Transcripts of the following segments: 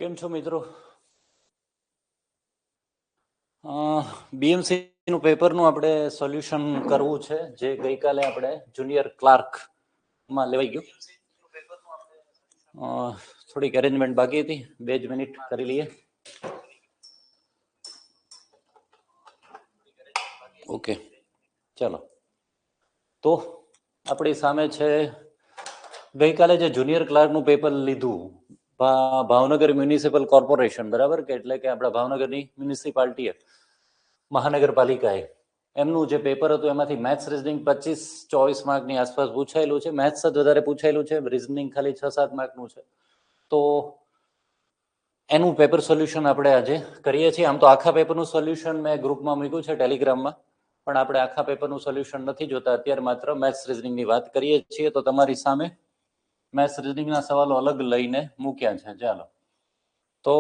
કેમ છો મિત્રો? બીએમસી નું પેપરનું આપણે સોલ્યુશન કરવું છે, જે ગઈકાલે આપણે જુનિયર ક્લાર્કમાં લેવાઈ ગયું. થોડીક અરેન્જમેન્ટ બાકી હતી, 2 જ મિનિટ કરી લઈએ. ઓકે, ચાલો. તો આપણી સામે છે ગઈકાલે જે જુનિયર ક્લાર્કનું પેપર લીધું ભાવનગર મ્યુનિસિપલ કોર્પોરેશન, બરાબર, કે એટલે કે આપણા ભાવનગરની મ્યુનિસિપાલિટીએ, મહાનગરપાલિકાએ, એમનું જે પેપર હતું એમાંથી મેથ્સ રીઝનિંગ 25-24 માર્કની આસપાસ પૂછાયેલું છે. મેથ્સ જ વધારે પૂછાયેલું છે, રીઝનિંગ ખાલી 6-7 માર્કનું છે. તો એનું પેપર સોલ્યુશન આપણે આજે કરીએ છીએ. આમ તો આખા પેપરનું સોલ્યુશન મેં ગ્રુપમાં મૂક્યું છે ટેલિગ્રામમાં, પણ આપણે આખા પેપરનું સોલ્યુશન નથી જોતા, અત્યારે માત્ર મેથ્સ રીઝનિંગની વાત કરીએ છીએ. તો તમારી સામે મેથ્સ રીઝનિંગના સવાલો અલગ લઈને મૂક્યા છે. ચાલો, તો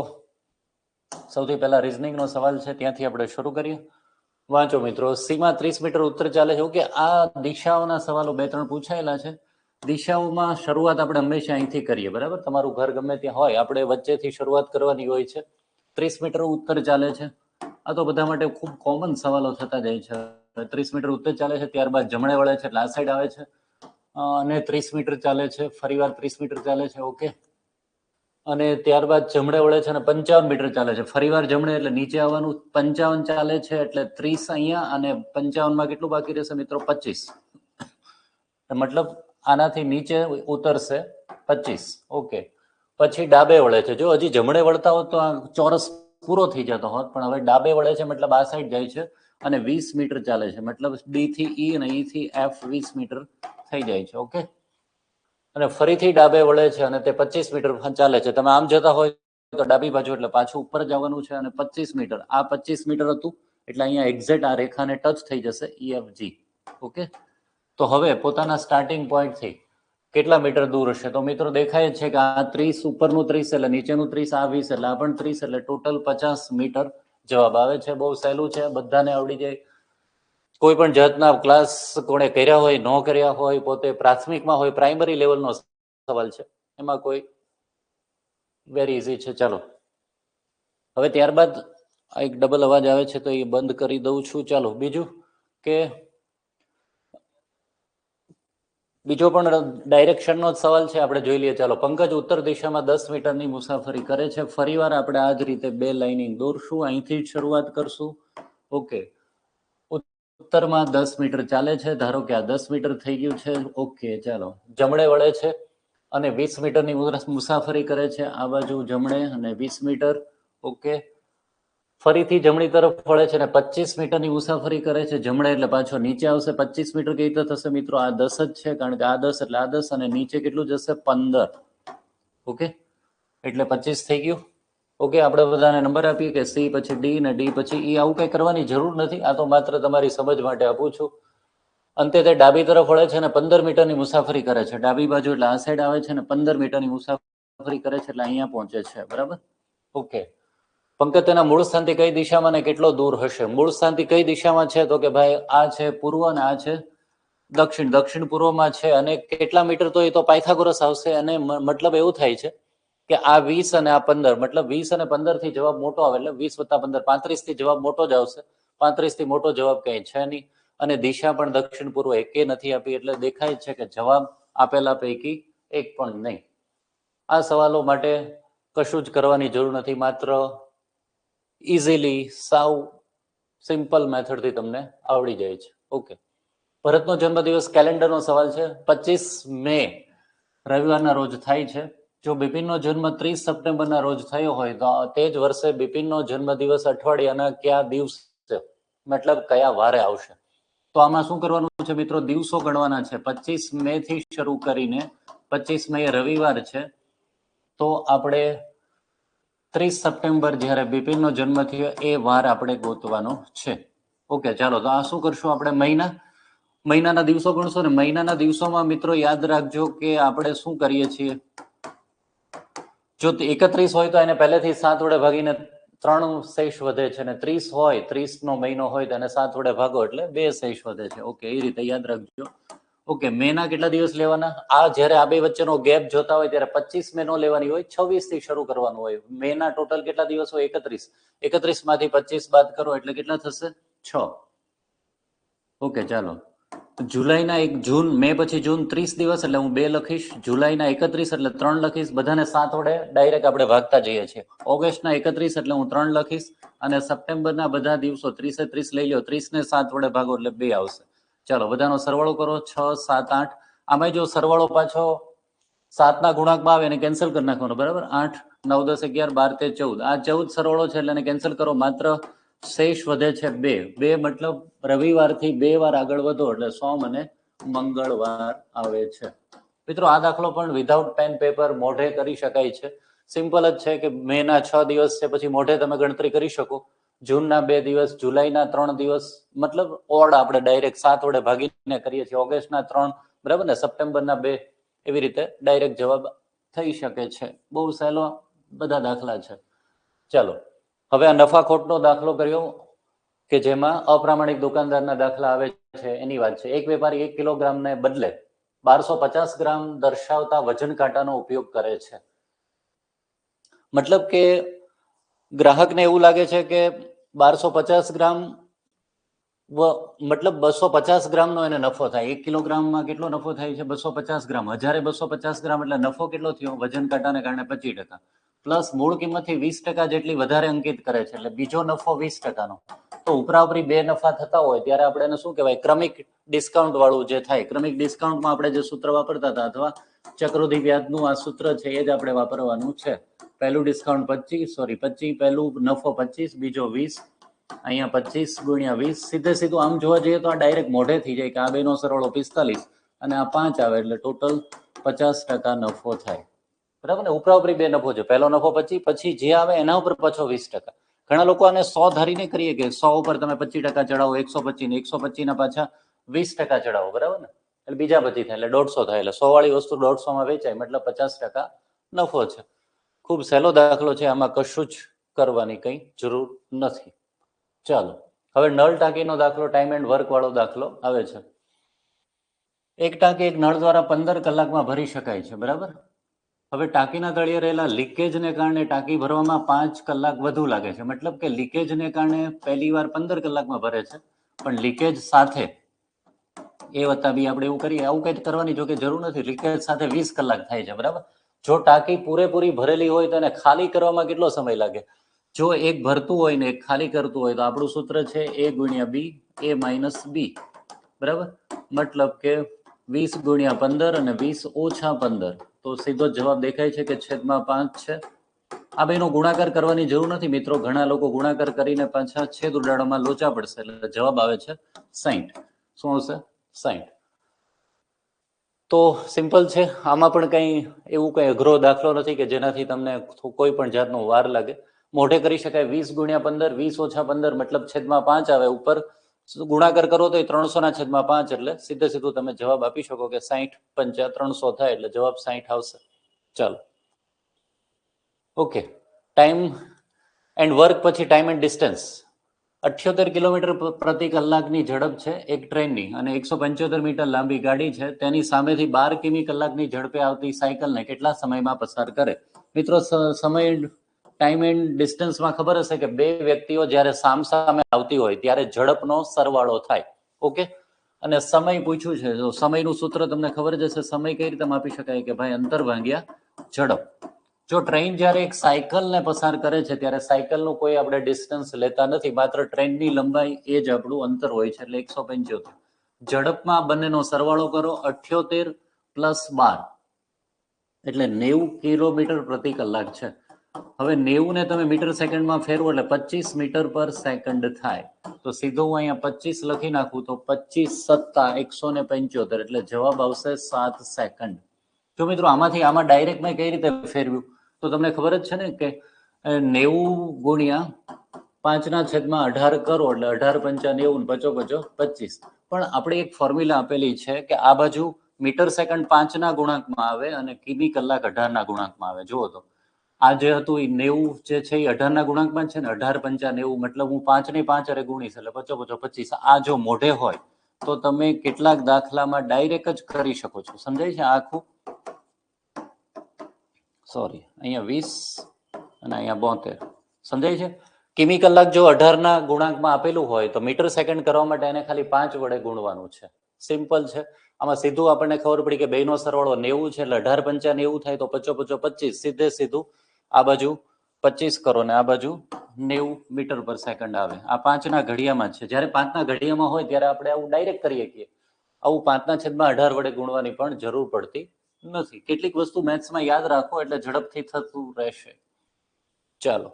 સૌથી પહેલા રીઝનિંગનો સવાલ છે, ત્યાંથી આપણે શરૂ કરીએ. વાંચો મિત્રો. સીમાં 30 મીટર ઉત્તર ચાલે છે. ઓકે, આ દિશાઓના સવાલો 2-3 પૂછાયેલા છે. દિશાઓમાં શરૂઆત આપણે હંમેશા અહીંથી કરીએ, બરાબર. તમારું ઘર ગમે ત્યાં હોય, આપણે વચ્ચેથી શરૂઆત કરવાની હોય છે. 30 મીટર ઉત્તર ચાલે છે. આ તો બધા માટે ખૂબ કોમન સવાલો થતા જાય છે. 30 મીટર ઉત્તર ચાલે છે, ત્યારબાદ જમણે વળે છે એટલે આ સાઈડ આવે છે, અને 30 મીટર ચાલે છે, ફરીવાર 30 મીટર ચાલે છે. ઓકે, અને ત્યારબાદ જમણે વળે છે અને 55 મીટર ચાલે છે, ફરીવાર જમણે એટલે નીચે આવવાનું. 55 ચાલે છે એટલે 30 અહીંયા, અને 55 માં કેટલું બાકી રહેશે મિત્રો? 25. મતલબ આનાથી નીચે ઉતરશે 25. ઓકે, પછી ડાબે વળે છે. જો હજી જમણે વળતા હોત તો આ ચોરસ પૂરો થઈ જતો હોત, પણ હવે ડાબે વળે છે મતલબ આ સાઈડ જાય છે, અને 20 મીટર ચાલે છે. મતલબ ડી થી ઈ અને ઈ થી એફ 20 મીટર થઈ જાય છે. ઓકે, અને ફરીથી ડાબે વળે છે અને તે 25 મીટર ચાલે છે. તમે આમ જતા હોય તો ડાબી બાજુ એટલે પાછું ઉપર જવાનું છે, અને 25 મીટર, આ 25 મીટર હતું એટલે અહીંયા એક્ઝેક્ટ આ રેખાને ટચ થઈ જશે, EFG. ઓકે, તો હવે પોતાના સ્ટાર્ટિંગ પોઈન્ટથી કેટલા મીટર દૂર હશે? તો મિત્રો દેખાય છે કે આ 30 ઉપરનું 30 એટલે નીચેનું 30, આ 20 એટલે આ પણ 30, એટલે ટોટલ 50 મીટર જવાબ આવે છે. બહુ સહેલું છે, બધાને આવડી જાય. કોઈ પણ જાતના ક્લાસ કોણે કર્યા હોય, ન કર્યા હોય, પોતે પ્રાથમિકમાં હોય, પ્રાઇમરી લેવલનો સવાલ છે, એમાં કોઈ વેરી ઇઝી છે. ચાલો, હવે ત્યારબાદ એક ડબલ અવાજ આવે છે તો એ બંધ કરી દઉં છું. ચાલો, બીજું કે બીજો પણ ડાયરેક્શનનો જ સવાલ છે, આપણે જોઈ લઈએ. ચાલો, પંકજ ઉત્તર દિશામાં 10 મીટરની મુસાફરી કરે છે. ફરીવાર આપણે આ જ રીતે 2 લાઇનિંગ દોરશું, અહીંથી જ શરૂઆત કરશું. ઓકે, ઉત્તરમાં 10 મીટર ચાલે છે. ધારો કે આ 10 મીટર થઈ ગયું છે. ઓકે, ચાલો, જમણે વળે છે અને 20 મીટરની મુસાફરી કરે છે. આ બાજુ જમણે અને 20 મીટર. ઓકે, ફરીથી જમણી તરફ વળે છે અને 25 મીટરની મુસાફરી કરે છે. જમણે એટલે પાછો નીચે આવશે. 25 મીટર કઈ રીતે થશે મિત્રો? આ 10 જ છે, કારણ કે આ 10 એટલે આ 10, અને નીચે કેટલું જશે? 15. ઓકે, એટલે 25 થઈ ગયું. ઓકે, આપણે બધાને નંબર આપીએ કે સી પછી ડી ને ડી પછી ઈ. આવું કંઈ કરવાની જરૂર નથી, આ તો માત્ર તમારી સમજ માટે આપું છું. અંતે તે ડાબી તરફ વળે છે અને 15 મીટરની મુસાફરી કરે છે. ડાબી બાજુ એટલે આ સાઈડ આવે છે, અને 15 મીટરની મુસાફરી કરે છે એટલે અહીંયા પહોંચે છે, બરાબર. ઓકે, પંકજ તેના મૂળ સ્થાનથી કઈ દિશામાં ને કેટલો દૂર હશે? મૂળ સ્થાનથી કઈ દિશામાં છે? તો કે ભાઈ આ છે પૂર્વ અને આ છે દક્ષિણ. દક્ષિણ પૂર્વમાં છે, અને કેટલા મીટર? તો એ તો પાયથાગોરસ આવશે, અને મતલબ એવું થાય છે કે આ 20 અને આ 15, મતલબ 20 અને 15 થી જવાબ મોટો આવે, એટલે 20 + 15 35 થી જવાબ મોટો જ આવશે. 35 થી મોટો જવાબ કઈ છે નહીં, અને દિશા પણ દક્ષિણ પૂર્વ એકે નથી આપી, એટલે દેખાય છે કે જવાબ આપેલા પૈકી એક પણ નહીં. આ સવાલો માટે કશું જ કરવાની જરૂર નથી, માત્ર ઇઝીલી સાવ સિમ્પલ મેથડથી તમને આવડી જાય છે. ઓકે, ભરતનો જન્મદિવસ કેલેન્ડરનો સવાલ છે. 25 મે રવિવારના રોજ થાય છે. જો બિપિનનો જન્મ 30 સપ્ટેમ્બરના રોજ થયો હોય તો તે જ વર્ષે બિપિનનો જન્મદિવસ અઠવાડિયાના કયા દિવસે, મતલબ કયા વારે આવશે? તો આમાં શું કરવાનું છે મિત્રો? દિવસો ગણવાના છે. 25 મે થી શરૂ કરીને 25 મે રવિવાર છે, તો આપણે 30 સપ્ટેમ્બર જ્યારે બિપિનનો જન્મ થયો એ વાર આપણે ગોતવાનો છે. ઓકે, ચાલો, તો આ શું કરશું આપણે? મહિનાના દિવસો ગણશો ને. મહિનાના દિવસોમાં મિત્રો યાદ રાખજો કે આપણે શું કરીએ છીએ, જો 31 હોય તો એને પહેલેથી 7 વડે ભાગીને 3 શેષ વધે છે, અને 30 હોય, 30 નો મહિનો હોય તો એને 7 વડે ભાગો એટલે 2 શેષ વધે છે. ઓકે, એ રીતે યાદ રાખજો. ઓકે, મે ના કેટલા દિવસ લેવાના? આ જ્યારે આ બે વચ્ચેનો ગેપ જોતા હોય ત્યારે 25 મે નો લેવાની હોય, 26 થી શરૂ કરવાનું હોય. મે ના ટોટલ કેટલા દિવસ હોય? 31. 31 માંથી 25 બાદ કરો એટલે કેટલા થશે? 6. ઓકે, ચાલો. જુલાઈના 1 જૂન, મે પછી જૂન 30 દિવસ એટલે હું 2 લખીશ. જુલાઈના 31 એટલે 3 લખીશ. બધાને 7 વડે ડાયરેક્ટ આપણે ભાગતા જઈએ છીએ. ઓગસ્ટના 31 એટલે હું 3 લખીશ. અને સપ્ટેમ્બરના બધા દિવસો 30 30 લઈ લો, 30 ને 7 વડે ભાગો એટલે 2 આવશે. ચાલો, બધાનો સરવાળો કરો. 6 7 8. આમાં જો સરવાળો પાછો 7 ના ગુણાંકમાં આવે એને કેન્સલ કરી નાખવાનો, બરાબર? 8 9 10 11 12 13 14. આ 14 સરવાળો છે એટલે એને કેન્સલ કરો. માત્ર શેષ વધે છે 2. 2 મતલબ રવિવારથી 2 વાર આગળ વધો એટલે સોમ અને મંગળવાર આવે છે. મિત્રો, આ દાખલો પણ વિધાઉટ પેન પેપર મોઢે કરી શકાય છે. સિમ્પલ જ છે કે મે ના 6 દિવસ છે, પછી મોઢે તમે ગણતરી કરી શકો. જૂનના 2 દિવસ, જુલાઈના 3 દિવસ, મતલબ ઓડ આપણે ડાયરેક્ટ 7 વડે ભાગીને કરીએ છીએ. ઓગસ્ટના 3, બરાબર ને? સપ્ટેમ્બરના 2, એવી રીતે ડાયરેક્ટ જવાબ થઈ શકે છે. બહુ સહેલો બધા દાખલા છે. ચાલો, હવે આ નફાખોટનો દાખલો કર્યો કે જેમાં અપ્રામાણિક દુકાનદારના દાખલા આવે છે એની વાત છે. એક વેપારી 1 કિલોગ્રામને બદલે 1250 ગ્રામ દર્શાવતા વજન કાંટાનો ઉપયોગ કરે છે. મતલબ કે ગ્રાહકને એવું લાગે છે કે 1250 ગ્રામ મતલબ 250 ગ્રામનો એને નફો થાય. 1 કિલોગ્રામમાં કેટલો નફો થાય છે? 250 ગ્રામ. 1250 ગ્રામ એટલે નફો કેટલો થયો? વજન કાંટાને કારણે 25%. પ્લસ મૂળ કિંમતથી 20% જેટલી વધારે અંકિત કરે છે એટલે બીજો નફો 20%નો. તો ઉપરાઉપરી બે નફા થતા હોય ત્યારે આપણે એને શું કહેવાય? ક્રમિક ડિસ્કાઉન્ટ વાળું જે થાય. ક્રમિક ડિસ્કાઉન્ટમાં આપણે જે સૂત્ર વાપરતા હતા અથવા ચક્રવૃદ્ધિ વ્યાજનું આ સૂત્ર છે એ જ આપણે વાપરવાનું છે. પહેલું ડિસ્કાઉન્ટ 25, પહેલું નફો 25, બીજો 20, અહીંયા 25 ગુણ્યા 20. સીધે સીધું આમ જોવા જઈએ તો આ ડાયરેક્ટ મોઢે થઈ જાય કે આ બેનો સરવાળો 45 અને આ 5 આવે એટલે ટોટલ 50% નફો થાય, બરાબર ને? ઉપરાઉપરી બે નફો છે. પહેલો નફો 25, પછી જે આવે એના ઉપર પાછો 20%. ઘણા લોકો આને 100 ધારીને કરીએ કે 100 ઉપર તમે 25% ચડાવો, 125 ને 125 ના પાછા 20% ચડાવો, બરાબર ને? એટલે બીજા 25 થાય એટલે 150 થાય. એટલે 100 વાળી વસ્તુ 150 માં વેચાય, મતલબ 50% નફો છે. ખૂબ સહેલો દાખલો છે, આમાં કશું જ કરવાની કંઈ જરૂર નથી. ચાલો, હવે નળ ટાંકીનો દાખલો, ટાઈમ એન્ડ વર્ક વાળો દાખલો આવે છે. એક ટાંકી એક નળ દ્વારા 15 કલાકમાં ભરી શકાય છે, બરાબર? હવે ટાંકીના તળિયે રહેલા લીકેજને કારણે ટાંકી ભરવામાં 5 કલાક વધુ લાગે છે. મતલબ કે લીકેજને કારણે પહેલી વાર 15 કલાકમાં ભરે છે, પણ લીકેજ સાથે એ વત્તા બી આપણે એવું કરીએ, આવું કંઈ કરવાની જો કે જરૂર નથી. લીકેજ સાથે 20 કલાક થાય છે, બરાબર? જો ટાંકી પૂરેપૂરી ભરેલી હોય તો એને ખાલી કરવામાં કેટલો સમય લાગે? જો એક ભરતું હોય ને એક ખાલી કરતું હોય તો આપણું સૂત્ર છે A ગુણ્યા B, A માઇનસ B, બરાબર? મતલબ કે 20 ગુણ્યા 15 અને 20 ઓછા 15, તો સીધો જવાબ દેખાય છે કે છેદમાં 5 છે. આ બેનો ગુણાકાર કરવાની જરૂર નથી મિત્રો. ઘણા લોકો ગુણાકાર કરીને પાછા છેદ ઉડાડવામાં લોચા પડશે. એટલે જવાબ આવે છે 60. શું આવશે? 60. તો સિમ્પલ છે. આમાં પણ કંઈ એવું કંઈ અઘરો દાખલો નથી કે જેનાથી તમને કોઈ પણ જાતનો વાર લાગે. મોઢે કરી શકાય. 20 ગુણ્યા 15, 20 ઓછા 15 મતલબ છેદમાં 5 આવે. ઉપર ગુણાકાર કરો તો 300 ના છેદમાં 5 એટલે સીધે સીધું તમે જવાબ આપી શકો કે 60 5 300 થાય એટલે જવાબ 60 આવશે. ચાલો, ઓકે. ટાઈમ એન્ડ વર્ક પછી ટાઈમ એન્ડ ડિસ્ટન્સ. 78 કિલોમીટર પ્રતિ કલાકની ઝડપ છે એક ટ્રેનની અને 175 મીટર લાંબી ગાડી છે. તેની સામેથી 12 કિમી કલાકની ઝડપે આવતી સાયકલને કેટલા સમયમાં પસાર કરે? મિત્રો, સમય ટાઈમ એન્ડ ડિસ્ટન્સમાં ખબર હશે કે બે વ્યક્તિઓ જ્યારે સામસામે આવતી હોય ત્યારે ઝડપનો સરવાળો થાય. ઓકે, અને સમય પૂછ્યું છે. તો સમયનું સૂત્ર તમને ખબર જ હશે. સમય કઈ રીતે માપી શકાય કે ભાઈ અંતર ભાગ્યા ઝડપ. જો ટ્રેન જ્યારે એક સાયકલને પસાર કરે છે ત્યારે સાયકલનું કોઈ આપણે ડિસ્ટન્સ લેતા નથી, માત્ર ટ્રેનની લંબાઈ એ જ આપણું અંતર હોય છે એટલે 175. ઝડપમાં બંનેનો સરવાળો કરો. 78 પ્લસ 12 એટલે 90 કિલોમીટર પ્રતિ કલાક છે. હવે 90 ને તમે મીટર સેકન્ડમાં ફેરવો એટલે 25 મીટર પર સેકન્ડ થાય. તો સીધો હું અહીંયા 25 લખી નાખું તો 25 સત્તા 175 એટલે જવાબ આવશે 7 સેકન્ડ. જો મિત્રો આમાં ડાયરેક્ટ મેં કઈ રીતે ફેરવ્યું તો તમને ખબર જ છે ને કે 90 ગુણ્યા 5/18 કરો એટલે 18 પંચા 90 પચો 25. પણ આપણે એક ફોર્મ્યુલા આપેલી છે કે આ બાજુ મીટર સેકન્ડ 5 ના ગુણાંકમાં આવે અને કિમી કલાક 18 ના ગુણાંકમાં આવે. જુઓ તો આ જે હતું એ 90 જે છે એ 18 ના ગુણાંકમાં છે ને. 18 પંચા 90 મતલબ હું 5 ને 5 અરે ગુણીશ એટલે પચો 25. આ જો મોઢે હોય તો તમે કેટલાક દાખલામાં ડાયરેક્ટ જ કરી શકો છો. સમજાય છે આખું? સોરી, અહીંયા 20 અને અહીંયા 72. સમજાય છે? કિમી કલાક જો 18 ના ગુણાંકમાં આપેલું હોય તો મીટર સેકન્ડ કરવા માટે એને ખાલી 5 વડે ગુણવાનું છે. સિમ્પલ છે. આમાં સીધું આપણને ખબર પડી કે બેનો સરવાળો 90 છે, એટલે 18 પંચા 90 થાય તો 55 25, સીધે સીધું આ બાજુ 25 કરો ને આ બાજુ 90 મીટર પર સેકન્ડ આવે. આ 5 ના ઘડિયામાં છે. જ્યારે 5 ના ઘડિયામાં હોય ત્યારે આપણે આવું ડાયરેક્ટ કરીએ છીએ. આવું 5/18 વડે ગુણવાની પણ જરૂર પડતી નથી. કેટલીક વસ્તુ મેથ્સમાં યાદ રાખો એટલે ઝડપથી થતું રહેશે. ચાલો,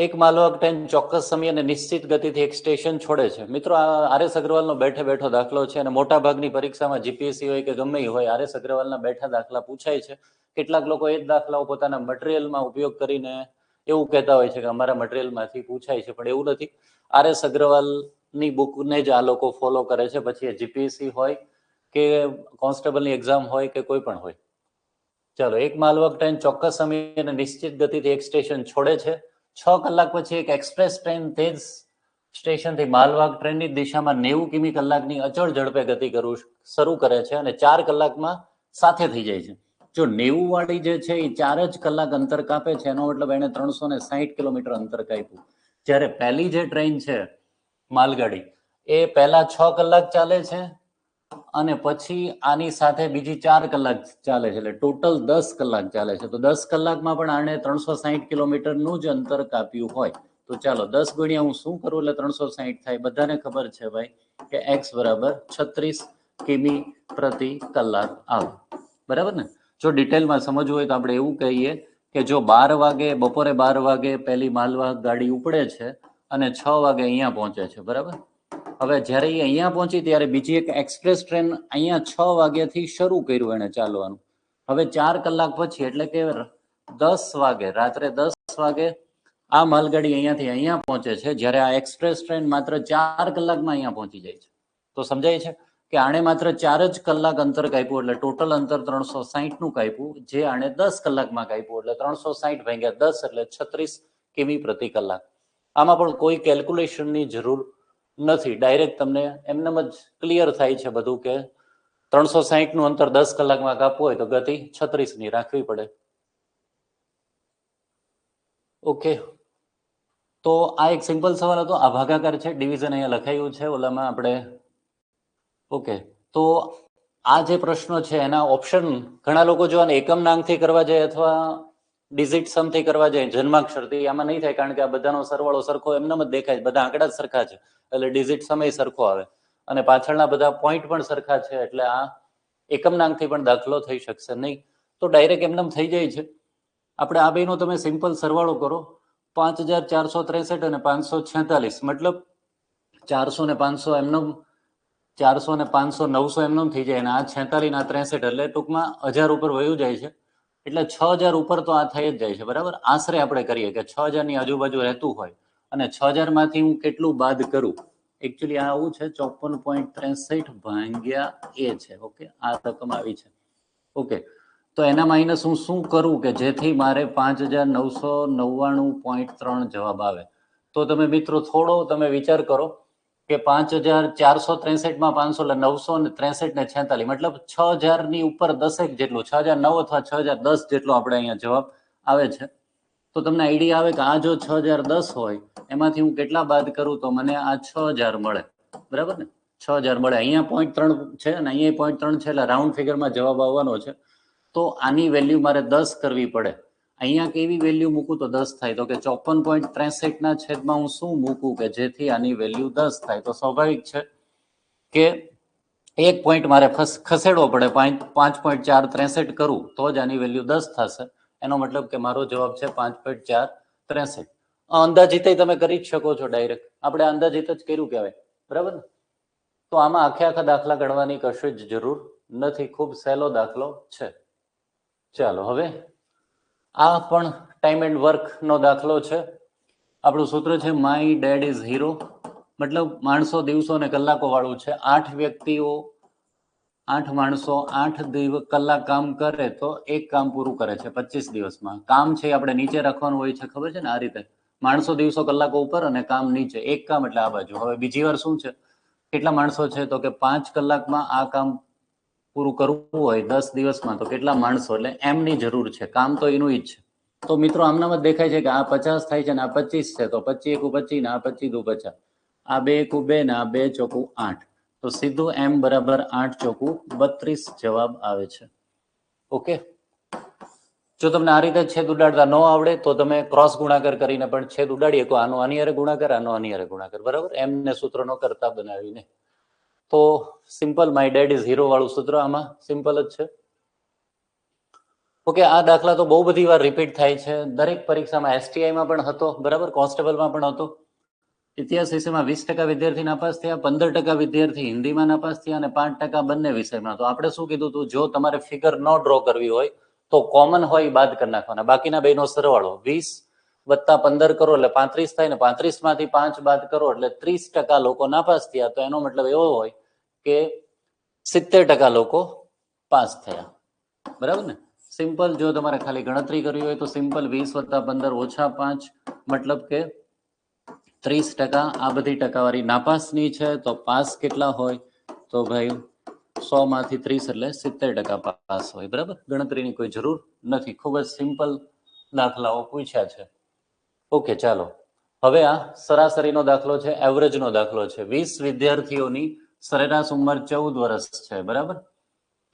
એક માલવાહક ટ્રેન ચોક્કસ સમય અને નિશ્ચિત ગતિથી એક સ્ટેશન છોડે છે. મિત્રો, આ આરએસ અગ્રવાલનો બેઠે બેઠો દાખલો છે અને મોટા ભાગની પરીક્ષામાં જીપીએસસી હોય કે ગમે હોય આરએસ અગ્રવાલના બેઠા દાખલા પૂછાય છે. કેટલાક લોકો એ જ દાખલાઓ પોતાના મટીરિયલમાં ઉપયોગ કરીને એવું કહેતા હોય છે કે અમારા મટીરિયલમાંથી પૂછાય છે, પણ એવું નથી. આરએસ અગ્રવાલની બુકને જ આ લોકો ફોલો કરે છે. પછી એ જીપીએસસી હોય કે કોન્સ્ટેબલની એક્ઝામ હોય કે કોઈ પણ હોય. ચાલો, એક માલવાહક ટ્રેન ચોક્કસ સમય અને નિશ્ચિત ગતિથી એક સ્ટેશન છોડે છે. 6 કલાક પછી એક એક્સપ્રેસ ટ્રેન તે જ સ્ટેશનથી માલવાહક ટ્રેનની દિશામાં 90 કિમી કલાકની અચળ ઝડપે ગતિ કરવું શરૂ કરે છે અને 4 કલાકમાં સાથે થઈ જાય છે. જો 90 વાળી જે છે એ 4 જ કલાક અંતર કાપે છે, એનો મતલબ એને 360 કિલોમીટર અંતર કાપ્યું. જ્યારે પહેલી જે ટ્રેન છે માલગાડી, એ પહેલા 6 કલાક ચાલે છે અને પછી આની સાથે બીજી 4 કલાક ચાલે છે, એટલે ટોટલ 10 કલાક ચાલે છે. તો 10 કલાકમાં પણ આને 360 કિલોમીટરનું જ અંતર કાપ્યું હોય તો ચાલો 10 ગુણ્યા હું શું કરું એટલે 360 થાય. બધાને ખબર છે ભાઈ કે x બરાબર 36 કિમી પ્રતિ કલાક આવે. બરાબર ને? જો ડિટેલમાં સમજવું હોય તો આપણે એવું કહીએ કે જો 12 વાગે, બપોરે 12 વાગે પહેલી માલવાહક ગાડી ઉપડે છે અને 6 વાગે અહીંયા પહોંચે છે. બરાબર? હવે જ્યારે એ અહીંયા પહોંચી ત્યારે બીજી એક એક્સપ્રેસ ટ્રેન અહીંયા 6 વાગ્યાથી શરૂ કર્યું એને ચાલવાનું. હવે 4 કલાક પછી એટલે કે 10 વાગે, રાત્રે 10 વાગે આ માલગાડી અહીંયાથી અહીંયા પહોંચે છે, જ્યારે આ એક્સપ્રેસ ટ્રેન માત્ર 4 કલાકમાં અહીંયા પહોંચી જાય છે. તો સમજાય છે કે આણે માત્ર 4 જ કલાક અંતર કાપ્યું એટલે ટોટલ અંતર 360 નું કાપ્યું, જે આણે 10 કલાકમાં કાપ્યું એટલે 360 ભાગ્યા 10 એટલે 36 કિમી પ્રતિ કલાક. આમાં પણ કોઈ કેલ્ક્યુલેશનની જરૂર નથી. ડાયરેક્ટ તમને એમનેમ જ ક્લિયર થાય છે બધું કે 360 નું અંતર 10 કલાકમાં કાપવું હોય તો ગતિ 36 ની રાખવી પડે. ઓકે, તો આ એક સિમ્પલ સવાલ હતો. આ ભાગાકાર છે, ડિવિઝન અહીંયા લખાયું છે ઓલામાં આપણે. ઓકે, તો આ જે પ્રશ્નો છે એના ઓપ્શન ઘણા લોકો જો આને એકમ નામથી કરવા જાય અથવા ડિજિટ સમથી કરવા જાય જન્માક્ષરથી, આમાં નહીં થાય કારણ કે આ બધાનો સરવાળો સરખો એમનેમ જ દેખાય, બધા આંકડા જ સરખા છે એટલે ડિજિટ સમય સરખો આવે અને પાછળના બધા પોઈન્ટ પણ સરખા છે એટલે આ એકમ નામથી પણ દાખલો થઈ શકશે નહીં. તો ડાયરેક્ટ એમનેમ થઈ જાય છે. આપણે આ બેનો તમે સિમ્પલ સરવાળો કરો, 5463 અને 546, મતલબ 400 ને 500 એમનેમ, 400 ને 500 900 એમનેમ થઈ જાય અને આ 46 ને 63 એટલે ટૂંકમાં 1000 ઉપર વયું જાય છે. એટલે 6000 ઉપર તો આ થઈ જ જાય છે. બરાબર? આશરે આપણે કરીએ કે 6000 ની આજુબાજુ રહેતું હોય અને 6000 માંથી હું કેટલું બાદ કરું. એકચ્યુઅલી આ આવું છે 54.63 ભાગ્યા એ છે. ઓકે, આ રકમ આવી છે. ઓકે, તો એના માઇનસ હું શું કરું કે જેથી મારે 5999.3 જવાબ આવે. તો તમે મિત્રો થોડો તમે વિચાર કરો કે 5463 માં 500 એટલે 963 ને 46, મતલબ 6000 ની ઉપર 10 જેટલું, 6009 અથવા 6010 જેટલો આપણે અહીંયા જવાબ આવે છે. તો તમને આઈડિયા આવે કે આ જો 6010 હોય એમાંથી હું કેટલા બાદ કરું તો મને આ 6000 મળે. બરાબર ને? 6000 મળે. અહીંયા 0.3 છે અને અહીંયા 0.3 છે એટલે રાઉન્ડ ફિગરમાં જવાબ આવવાનો છે. તો આની વેલ્યુ મારે 10 કરવી પડે. અહીંયા કેવી વેલ્યુ મૂકું તો 10 થાય? તો કે 54.63 ના છેદમાં હું શું મૂકું કે જેથી આની વેલ્યુ 10 થાય? તો સ્વાભાવિક છે કે એક પોઈન્ટ મારે ખસેડવો પડે, 5.463 કરું તો જ આની વેલ્યુ 10 થશે. એનો મતલબ કે મારો જવાબ છે 5.463. અંદાજિત તમે કરી જ શકો છો ડાયરેક્ટ. આપણે અંદાજિત જ કર્યું કહેવાય. બરાબર ને? તો આમાં આખા દાખલા ગણવાની કશું જ જરૂર નથી. ખૂબ સહેલો દાખલો છે. ચાલો, હવે આ પણ ટાઈમ એન્ડ વર્ક નો દાખલો છે. આપણું સૂત્ર છે માય ડેડ ઇઝ હીરો, મતલબ માણસો દિવસો અને કલાકો વાળું છે. 8 વ્યક્તિઓ, 8 માણસો 8 કલાક કામ કરે તો એક કામ પૂરું કરે છે 25 દિવસમાં. કામ છે આપણે નીચે રાખવાનું હોય છે, ખબર છે ને? આ રીતે માણસો દિવસો કલાકો ઉપર અને કામ નીચે. એક કામ એટલે આ બાજુ. હવે બીજી વાર શું છે કેટલા માણસો છે? તો કે 5 કલાકમાં આ કામ પૂરું કરવું હોય 10 દિવસમાં તો કેટલા માણસો? એટલે એમની જરૂર છે, કામ તો એનું જ છે. તો મિત્રો આમનામાં દેખાય છે કે આ 50 થાય છે ને આ 25 છે, તો 25 એકુ 25 ને આ 25 દુ 50, આ 2 એકુ 2 ને આ 2 ચોકુ 8, તો સીધું m બરાબર 8 ચોકુ 32 જવાબ આવે છે. ઓકે, જો તમને આ રીતે છેદ ઉડાડતા ન આવડે તો તમે ક્રોસ ગુણાકાર કરીને પણ છેદ ઉડાડી શકો. આનો આની હારે ગુણાકાર, આનો આની હારે ગુણાકાર, બરાબર, એમને સૂત્ર ન કરતા બનાવીને. તો simple my dad is hero વાળું સૂત્ર આમાં સિમ્પલ જ છે. ઓકે, આ દાખલા તો બહુ બધી વાર રિપીટ થાય છે, દરેક પરીક્ષામાં, STI માં પણ હતો, બરાબર, કોન્સ્ટેબલમાં પણ હતો. ઇતિહાસ વિષયમાં 20% વિદ્યાર્થી નાપાસ થયા, 15% વિદ્યાર્થી હિન્દીમાં નાપાસ થયા અને 5% બંને વિષયમાં. તો આપણે શું કીધું હતું? જો તમારે ફિગર ન ડ્રો કરવી હોય તો કોમન હોય બાદ કરી નાખવાના, બાકીના બેનો સરવાળો 20 + 15 કરો એટલે 35 થાય ને 35 માંથી 5 બાદ કરો એટલે 30% લોકો નાપાસ થયા. તો એનો મતલબ એવો હોય કે 70% લોકો પાસ થયા, બરાબર ને? સિમ્પલ. જો તમારે ખાલી ગણતરી કરવી હોય તો સિમ્પલ 20 + 15 - 5 મતલબ કે 30%. આ બધી ટકાવારી નાપાસની છે, તો પાસ કેટલા હોય? તો ભાઈ 100 માંથી 30 એટલે 70% પાસ હોય, બરાબર. ગણતરીની કોઈ જરૂર નથી, ખૂબ જ સિમ્પલ દાખલાઓ પૂછ્યા છે. ઓકે, ચાલો હવે આ સરાસરીનો દાખલો છે, એવરેજનો દાખલો છે. 20 વિદ્યાર્થીઓની સરેરાશ ઉંમર 14 વર્ષ છે, બરાબર.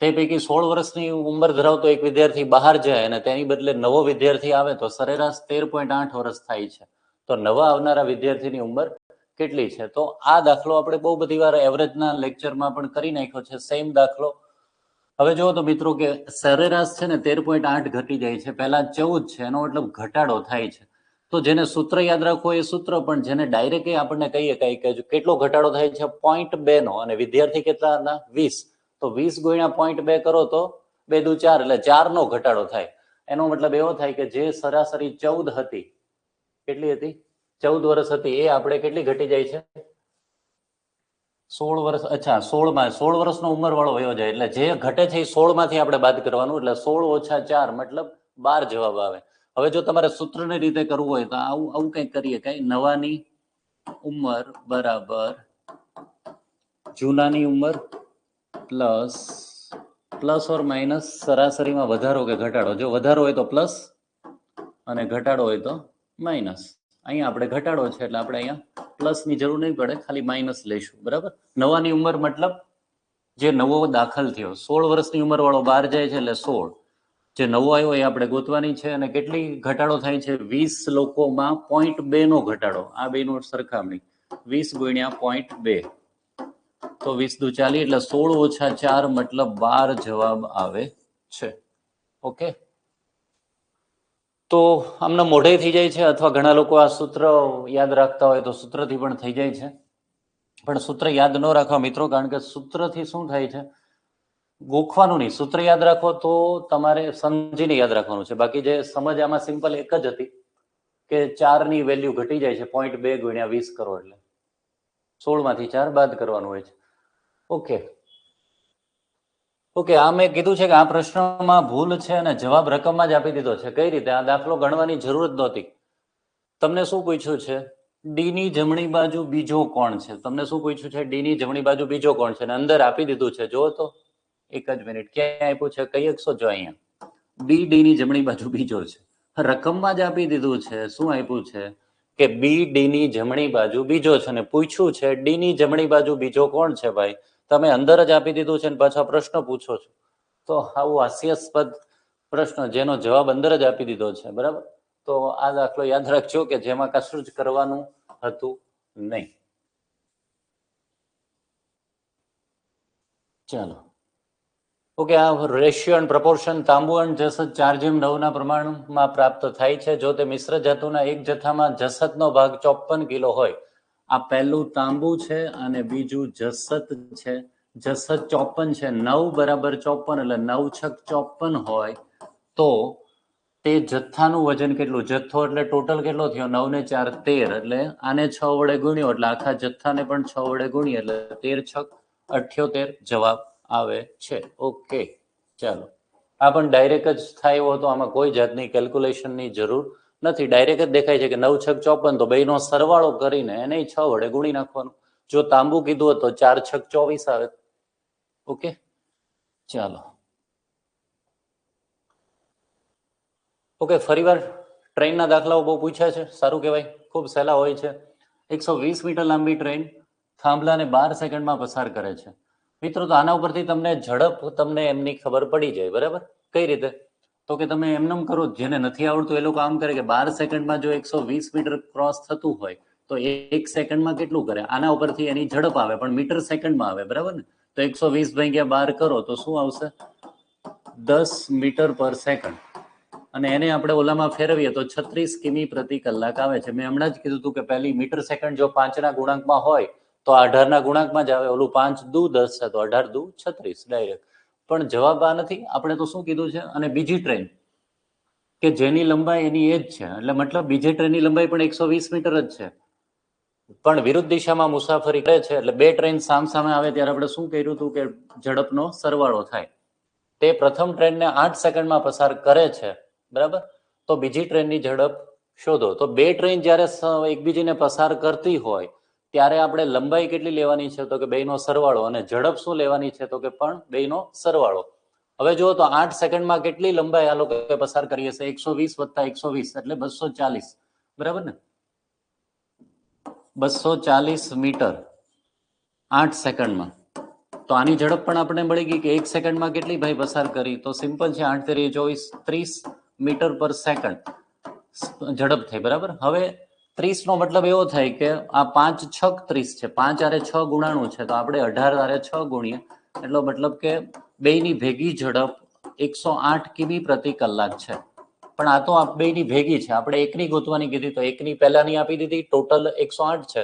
તે પૈકી 16 વર્ષની ઉંમર ધરાવતો એક વિદ્યાર્થી બહાર જાય અને તેની બદલે નવો વિદ્યાર્થી આવે તો સરેરાશ 13.8 વર્ષ થાય છે. તો નવા આવનારા વિદ્યાર્થીની ઉંમર કેટલી છે? તો આ દાખલો આપણે બહુ બધી વાર એવરેજના લેક્ચરમાં પણ કરી નાખ્યો છે, સેમ દાખલો. હવે જુઓ તો મિત્રો કે સરેરાશ છે ને 13.8 ઘટી જાય છે, પહેલા 14 છે, એનો મતલબ ઘટાડો થાય છે. તો જેને સૂત્ર યાદ રાખવો એ સૂત્ર, પણ જેને ડાયરેક્ટ આપણને કહીએ કે કેટલો ઘટાડો થાય છે 0.2 નો, અને વિદ્યાર્થી કેટલાના? 20. તો 20 ગુણ્યા 0.2 કરો તો 2 દુ 4 એટલે 4 નો ઘટાડો થાય. એનો મતલબ એવો થાય કે જે સરાસરી 14 હતી, કેટલી હતી? 14 વર્ષ હતી, એ આપણે કેટલી ઘટી જાય છે? 16 વર્ષ. અચ્છા, 16 વર્ષનો ઉંમર વાળો વયો જાય, એટલે જે ઘટે છે એ 16 માંથી આપણે બાદ કરવાનું, એટલે 16 - 4 મતલબ 12 જવાબ આવે. હવે જો તમારે સૂત્રની રીતે કરવું હોય તો આવું કંઈક કરીએ, કઈ નવાની ઉંમર બરાબર જૂનાની ઉંમર પ્લસ ઓર માઇનસ સરાસરીમાં વધારો કે ઘટાડો. જો વધારો હોય તો પ્લસ અને ઘટાડો હોય તો માઇનસ. અહીંયા આપણે ઘટાડો છે એટલે આપણે અહીંયા પ્લસની જરૂર નહીં પડે, ખાલી માઇનસ લઈશું, બરાબર. નવાની ઉંમર મતલબ જે નવો દાખલ થયો, 16 વર્ષની ઉંમર વાળો બહાર જાય છે એટલે 16. જે નવો આવ્યો એ આપણે ગોતવાની છે. અને કેટલી ઘટાડો થાય છે? 20 લોકોમાં 0.2 નો ઘટાડો. આ બેનો સરખામણી 20 ગુણ્યા 0.2, તો 20 દુ 40 એટલે 16 - 4 મતલબ 12 જવાબ આવે છે. ઓકે, તો આમને મોઢે થઈ જાય છે, અથવા ઘણા લોકો આ સૂત્ર યાદ રાખતા હોય તો સૂત્રથી પણ થઈ જાય છે. પણ સૂત્ર યાદ ન રાખવા મિત્રો, કારણ કે સૂત્રથી શું થાય છે? ગોખવાનું નહીં, સૂત્ર યાદ રાખો તો તમારે સમજીને યાદ રાખવાનું છે. બાકી જે સમજ આમાં સિમ્પલ એક જ હતી કે 4 ની વેલ્યુ ઘટી જાય છે, 0.2 ગુણ્યા 20 કરો એટલે 16 માંથી 4 બાદ કરવાનું હોય છે. ઓકે, આ મેં કીધું છે કે આ પ્રશ્નમાં ભૂલ છે અને જવાબ રકમમાં જ આપી દીધો છે. કઈ રીતે? આ દાખલો ગણવાની જરૂર જ નહોતી. તમને શું પૂછ્યું છે? ડી ની જમણી બાજુ બીજો કોણ છે. તમને શું પૂછ્યું છે? ડી ની જમણી બાજુ બીજો કોણ છે, અને અંદર આપી દીધું છે. જો તો એક જ મિનિટ, ક્યાં આપ્યું છે? કઈ એકસો જો અહીંયા બી ડી ની જમણી બાજુ બીજો છે, રકમમાં જ આપી દીધું છે. શું આપ્યું છે? કે બી ડી ની જમણી બાજુ બીજો છે, અને પૂછ્યું છે ડી ની જમણી બાજુ બીજો કોણ છે. ભાઈ, તમે અંદર જ આપી દીધું છે ને પાછા પ્રશ્ન પૂછો છો, તો આવું હાસ્યાસ્પદ પ્રશ્ન જેનો જવાબ અંદર જ આપી દીધો છે, બરાબર. તો આ દાખલો યાદ રાખજો કે જેમાં કશું જ કરવાનું હતું નહીં. ચાલો, ઓકે, આ રેશિયો એન્ડ પ્રપોર્શન તાંબુ અને જસત 4:9 ના પ્રમાણમાં પ્રાપ્ત થાય છે જો તે મિશ્ર ધાતુના એક જથ્થામાં જસતનો ભાગ 54 કિલો હોય. આ પહેલું તાંબુ છે અને બીજું જસત છે. જસત 54 છે, 9 બરાબર 54 એટલે 9 છક 54 હોય તો તે જથ્થાનું વજન કેટલું? જથ્થો એટલે ટોટલ કેટલો થયો? 9 ને 4 13, એટલે આને 6 વડે ગુણ્યો એટલે આખા જથ્થાને પણ 6 વડે ગુણીએ એટલે 13 છક 78 જવાબ આવે છે. ઓકે, ચાલો, આ પણ ડાયરેક્ટ જ થાય એવો હતો, આમાં કોઈ જાતની કેલ્ક્યુલેશનની જરૂર નથી. ડાયરેક્ટ જ દેખાય છે કે 9 છક 54, તો બેનો સરવાળો કરીને એને 6 વડે ગુણી નાખવાનું. જો તાંબુ કીધું હોત તો 4 છક 24 આવે. ઓકે, ચાલો. ઓકે, ફરીવાર ટ્રેનના દાખલાઓ બહુ પૂછ્યા છે, સારું કહેવાય, ખૂબ સહેલા હોય છે. 120 મીટર લાંબી ટ્રેન થાંભલાને 12 સેકન્ડમાં પસાર કરે છે. મિત્રો, તો આના ઉપરથી તમને ઝડપ તમને એમની ખબર પડી જાય, બરાબર? કઈ રીતે? તો કે તમે એમનેમ કરો, જેને નથી આવડતું એ લોકો આમ કરે કે 12 સેકન્ડમાં જો 120 મીટર ક્રોસ થતું હોય તો 1 સેકન્ડમાં કેટલું કરે? આના ઉપરથી એની ઝડપ આવે, પણ મીટર સેકન્ડમાં આવે, બરાબર ને? તો 120 ભાગ્યા 12 કરો તો શું આવશે? 10 મીટર પર સેકન્ડ. અને એને આપણે ઓલામાં ફેરવીએ તો 36 કિમી પ્રતિ કલાક આવે છે. મેં હમણાં જ કીધું હતું કે પહેલી મીટર સેકન્ડ જો 5ના ગુણાંકમાં હોય તો 18ના ગુણાંકમાં જ આવે. ઓલું 5 દુ 10 છે તો 18 દુ 36 ડાયરેક્ટ. પણ જવાબ આ નથી. આપણે તો શું કીધું છે? અને બીજી ટ્રેન કે જેની લંબાઈ એની એ જ છે, એટલે મતલબ બીજી ટ્રેનની લંબાઈ પણ 120 મીટર જ છે, પણ વિરુદ્ધ દિશામાં મુસાફરી કરે છે. એટલે બે ટ્રેન સામસામે આવે ત્યારે આપણે શું કર્યું હતું કે ઝડપનો સરવાળો થાય. તે પ્રથમ ટ્રેનને 8 સેકન્ડમાં પસાર કરે છે, બરાબર? તો બીજી ટ્રેનની ઝડપ શોધો. તો બે ટ્રેન જ્યારે એકબીજીને પસાર કરતી હોય ત્યારે આપણે લંબાઈ કેટલી લેવાની છે? તો કે બેનો સરવાળો. અને ઝડપ શું લેવાની છે? તો કે પણ બેનો સરવાળો. હવે જુઓ તો 8 સેકન્ડમાં કેટલી લંબાઈ આ લોકો પસાર કરી હશે? 120 વત્તા 120 એટલે 240, બરાબર ને? 240 મીટર 8 સેકન્ડમાં. તો આની ઝડપ પણ આપણે મળી ગઈ કે 1 સેકન્ડમાં કેટલી ભાઈ પસાર કરી? તો સિમ્પલ છે, 8 તેરી 24, 30 મીટર પર સેકન્ડ ઝડપ થઈ, બરાબર? હવે 30 નો મતલબ એવો થાય કે આ 5 છક 30 છે, 5 આરે 6 ગુણાણું છે, તો આપણે 18 આરે 6 ગુણીએ એટલો મતલબ કે બેની ભેગી ઝડપ 108 કિમી પ્રતિ કલાક છે. પણ આ તો બેની ભેગી છે, આપણે એકની ગોતવાની કીધી તો એકની પહેલાની આપી દીધી, ટોટલ 108 છે.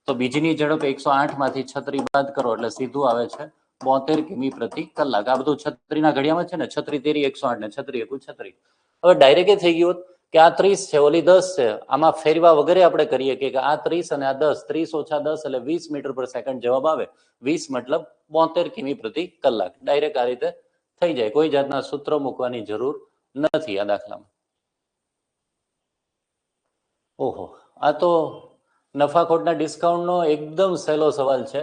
તો બીજીની ઝડપ 108 માંથી 36 બાદ કરો એટલે સીધું આવે છે 72 કિમી પ્રતિ કલાક. આ બધું 36ના ઘડિયામાં છે ને, 36 તેરી 108 ને 36 એકુ 36. હવે ડાયરેક્ટ થઈ ગયું કે આ 30 છે, ઓલી 10 છે, આમાં ફેરવા વગેરે આપણે કરીએ કે આ 30 અને આ 10, 30 ઓછા 10 એટલે 20 મીટર પર સેકન્ડ જવાબ આવે. 20 મતલબ 72 કિમી પ્રતિ કલાક. ડાયરેક્ટ આ રીતે થઈ જાય, કોઈ જાતના સૂત્ર મૂકવાની જરૂર નથી આ દાખલામાં. ઓહો, આ તો નફાખોટના ડિસ્કાઉન્ટનો એકદમ સહેલો સવાલ છે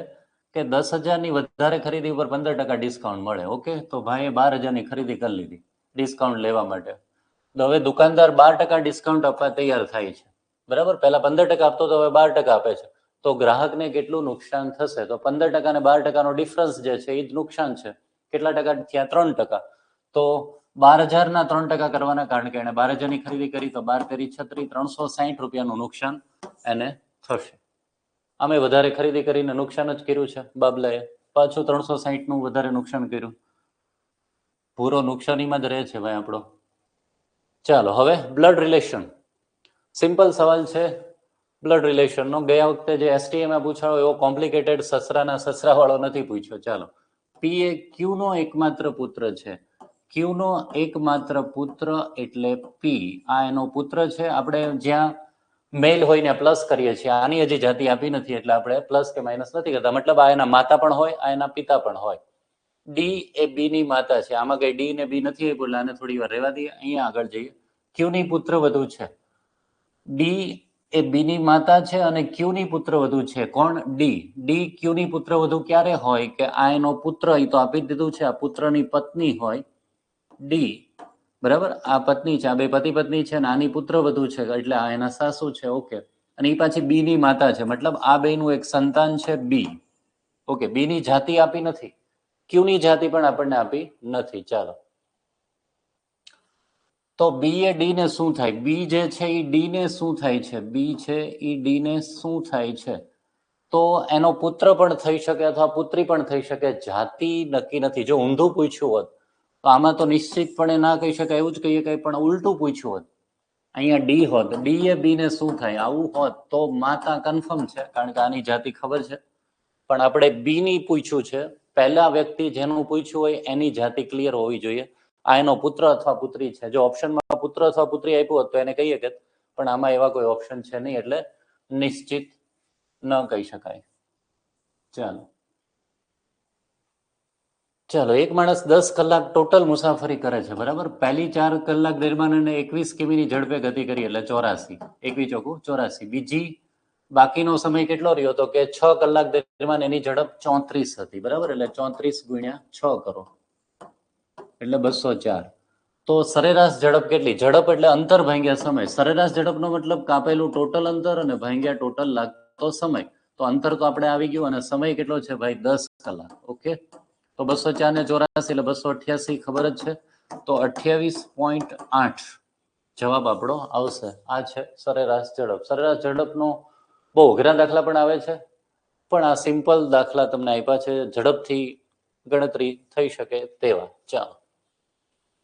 કે 10,000ની વધારે ખરીદી ઉપર 15% ડિસ્કાઉન્ટ મળે. ઓકે, તો ભાઈએ 12,000ની ખરીદી કરી લીધી ડિસ્કાઉન્ટ લેવા માટે. હવે દુકાનદાર 12% ડિસ્કાઉન્ટ આપવા તૈયાર થાય છે, બરાબર? પહેલા 15% આપતો તો હવે 12% આપે છે. તો ગ્રાહકને કેટલું નુકસાન થશે? તો 15% અને 12%નો ડિફરન્સ જે છે એ જ નુકસાન છે. કેટલા ટકા થયા? 3%. તો 12,000ના 3% કરવાના, કારણ કે એને 12,000ની ખરીદી કરી તો 12 તેરી 36, 360 રૂપિયાનું નુકસાન એને થશે. આમે વધારે ખરીદી કરીને નુકસાન જ કર્યું છે બાબલાએ, પાછું 360નું વધારે નુકસાન કર્યું. પૂરો નુકસાનીમાં જ રહે છે ભાઈ આપણો. ચાલો, હવે બ્લડ રિલેશન. સિમ્પલ સવાલ છે બ્લડ રિલેશનનો. ગયા વખતે જે એસટીએમાં પૂછાયો એવો કોમ્પ્લિકેટેડ સસરાના સસરા વાળો નથી પૂછ્યો. ચાલો, પી એ ક્યુનો એકમાત્ર પુત્ર છે. ક્યુનો એકમાત્ર પુત્ર એટલે પી. આ એનો પુત્ર છે. આપણે જ્યાં મેલ હોય ને પ્લસ કરીએ છીએ. આની હજી જાતિ આપી નથી એટલે આપણે પ્લસ કે માઇનસ નથી કરતા. મતલબ આ એના માતા પણ હોય, આ એના પિતા પણ હોય. ડી એ બી ની માતા છે. આમાં કઈ ડી ને બી નથી આપ્યું એટલે આને થોડી વાર રહેવા દઈએ. અહીંયા આગળ જઈએ. ક્યુની પુત્ર વધુ છે. ડી એ બી ની માતા છે અને ક્યુની પુત્ર વધુ છે. કોણ? ડી. ડી ક્યુની પુત્ર વધુ ક્યારે હોય? કે આ એનો પુત્ર, એ તો આપી દીધું છે, આ પુત્રની પત્ની હોય ડી, બરાબર? આ પત્ની છે, આ બે પતિ પત્ની છે અને આની પુત્ર વધુ છે એટલે આ એના સાસુ છે. ઓકે, અને એ પાછી બી ની માતા છે, મતલબ આ બેનું એક સંતાન છે બી. ઓકે, બી ની જાતિ આપી નથી, ક્યુ ની જાતિ પણ આપણને આપી નથી. ચાલો, તો બી એ ડી ને શું થાય? બી જે છે એ ડી ને શું થાય છે? બી છે એ ડી ને શું થાય છે? તો એનો પુત્ર પણ થઈ શકે અથવા પુત્રી પણ થઈ શકે. જાતિ નક્કી નથી. જો ઊંધું પૂછ્યું હોત તો આમાં તો નિશ્ચિતપણે ના કહી શકાય, એવું જ કહીએ કંઈ. પણ ઉલટું પૂછ્યું હોત, અહીંયા ડી હોત, ડી એ બી ને શું થાય, આવું હોત તો માતા કન્ફર્મ છે, કારણ કે આની જાતિ ખબર છે. પણ આપણે બી ની પૂછ્યું છે. પહેલા વ્યક્તિ જેનું પૂછ્યું હોય એની જાતિ ક્લિયર હોવી જોઈએ. આ એનો પુત્ર અથવા પુત્રી છે. જો ઓપ્શનમાં પુત્ર અથવા પુત્રી આપ્યું હોત તો એને કહીએ કે, પણ આમાં એવા કોઈ ઓપ્શન છે નહીં એટલે નિશ્ચિત ન કહી શકાય. ચાલો, ચાલો, એક માણસ 10 કલાક ટોટલ મુસાફરી કરે છે, બરાબર? પહેલી 4 કલાક દરમિયાન એને 21 કિમીની ઝડપે ગતિ કરી એટલે 84, 21 ચોકુ 84. બીજી બાકીનો સમય કેટલો રહ્યો તો કે 6 કલાક દરમિયાન એની ઝડપ 34 હતી, બરાબર? એટલે 34 ગુણ્યા 6 કરો એટલે 204. તો સરેરાશ ઝડપ કેટલી? ઝડપ એટલે અંતર ભાગ્યા સમય. સરેરાશ ઝડપનો મતલબ કાપેલું ટોટલ અંતર અને ભાગ્યા ટોટલ લાગતો સમય. તો અંતર તો આપણે આવી ગયું અને સમય કેટલો છે ભાઈ? 10 કલાક. ઓકે, તો 204 ને 84 એટલે 288 ખબર જ છે. તો 28.8 જવાબ આપણો આવશે. આ છે સરેરાશ ઝડપ. સરેરાશ ઝડપનો બહુ અઘરા દાખલા પણ આવે છે, પણ આ સિમ્પલ દાખલા તમને આપ્યા છે, ઝડપથી ગણતરી થઈ શકે તેવા. ચાલો,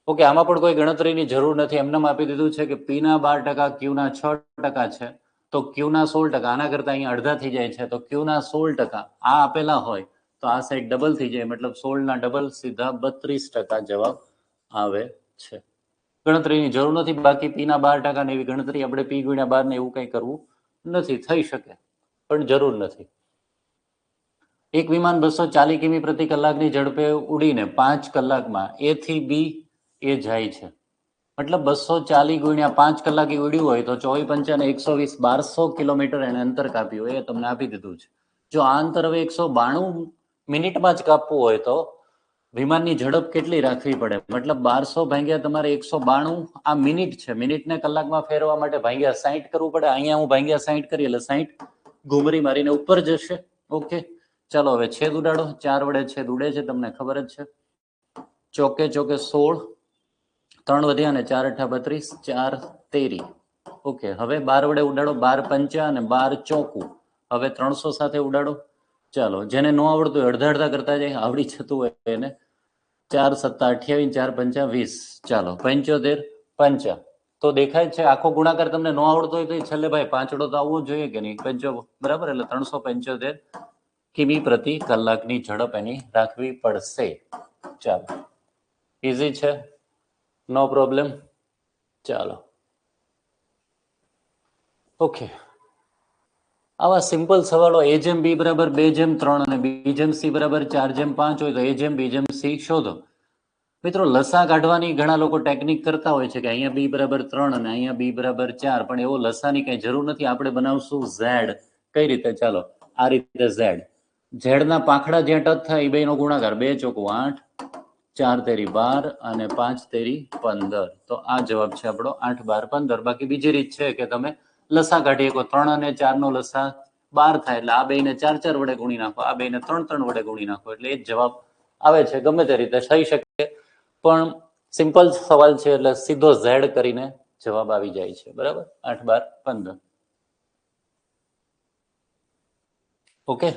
ઓકે, આમાં પણ કોઈ ગણતરીની જરૂર નથી, એમને આપી દીધું છે કે પી ના 12%, ક્યુ ના 6% છે, તો ક્યુ ના 16%. આના કરતા અહીંયા અડધા થઈ જાય છે, તો ક્યુ ના 16% આ આપેલા હોય તો આ સાઈડ ડબલ થઈ જાય, મતલબ 16 ના ડબલ સીધા 32% જવાબ આવે છે. ગણતરીની જરૂર નથી. બાકી પી ના 12% ને એવી ગણતરી આપણે પી ગુણ્યા 12 ને એવું કંઈ કરવું નથી. થઈ શકે પણ જરૂર નથી. એક વિમાન 240 કિમી પ્રતિ કલાકની ઝડપે ઉડીને 5 કલાકમાં એ થી બી એ જાય છે. મતલબ 240 ગુણ્યા 5 કલાકે ઉડ્યું હોય તો 24 પંચાને 120 1200 કિલોમીટર એને અંતર કાપ્યું હોય, એ તમને આપી દીધું છે. જો આ અંતર હવે 192 મિનિટમાં જ કાપવું હોય તો વિમાનની ઝડપ કેટલી રાખવી પડે? મતલબ 1200 ભાગ્યા તમારે 192, આ મિનિટ છે, મિનિટને કલાકમાં ફેરવવા માટે ભાગ્યા 60 કરવું પડે. અહીંયા હું ભાગ્યા 60 કરી એટલે 60 ઘુમરી મારીને ઉપર જશે. ઓકે, ચાલો હવે છેદ ઉડાડો. 4 વડે છેદ ઉડે છે, તમને ખબર જ છે. ચોકે ચોકે 16, 3 વધ્યા ને 4 અઠા 32, 4 તેરી. ઓકે, હવે 12 વડે ઉડાડો. 12 પંચા અને 12 ચોકું. હવે 300 સાથે ઉડાડો. ચાલો, જેને ન આવડતું હોય અડધા અડધા કરતા જાય, આવડી જતું હોય એને 4 સત્તા 28, 4 પંચા 20. ચાલો, 75 પંચા. તો દેખાય છે આખો ગુણાકાર તમને ન આવડતો હોય તો છેલ્લે ભાઈ પાંચડો તો આવવો જોઈએ કે નહીં? પંચો, બરાબર? એટલે 375 કિમી પ્રતિ કલાકની ઝડપ એની રાખવી પડશે. ચાલો, ઇઝી છે, નો પ્રોબ્લેમ. ચાલો, ઓકે, આવા સિમ્પલ સવાલો એ જેમ બી બરાબર 2/3 અને બી જેમ સી બરાબર 4/5 હોય તો એ જેમ બી જેમ સી શોધો. મિત્રો, લસા કાઢવાની ઘણા લોકો ટેકનિક કરતા હોય છે કે અહીંયા બી બરાબર 3 અને અહીંયા બી બરાબર 4, પણ એવો લસાની કઈ જરૂર નથી. આપણે બનાવશું ઝેડ. કઈ રીતે? ચાલો, આ રીતે ઝેડ. ઝેડના પાંખડા જ્યાં ટચ થાય એ બેનો ગુણાકાર. 2 ચોકું 8, 4 તેરી 12 અને 5 તેરી 15. તો આ જવાબ છે આપણો 8 12 15. બાકી બીજી રીત છે કે તમે લસા કાઢી શકો. 3 અને 4 નો લસા 12 થાય, એટલે આ બેને 4 4 વડે ગુણી નાખો, આ બેને 3 3 વડે ગુણી નાખો, એટલે એ જ જવાબ આવે છે. ગમે તે રીતે થઈ શકે, પણ સિમ્પલ સવાલ છે એટલે સીધો ઝેડ કરીને જવાબ આવી જાય છે. બરાબર? 8 12 15. ઓકે,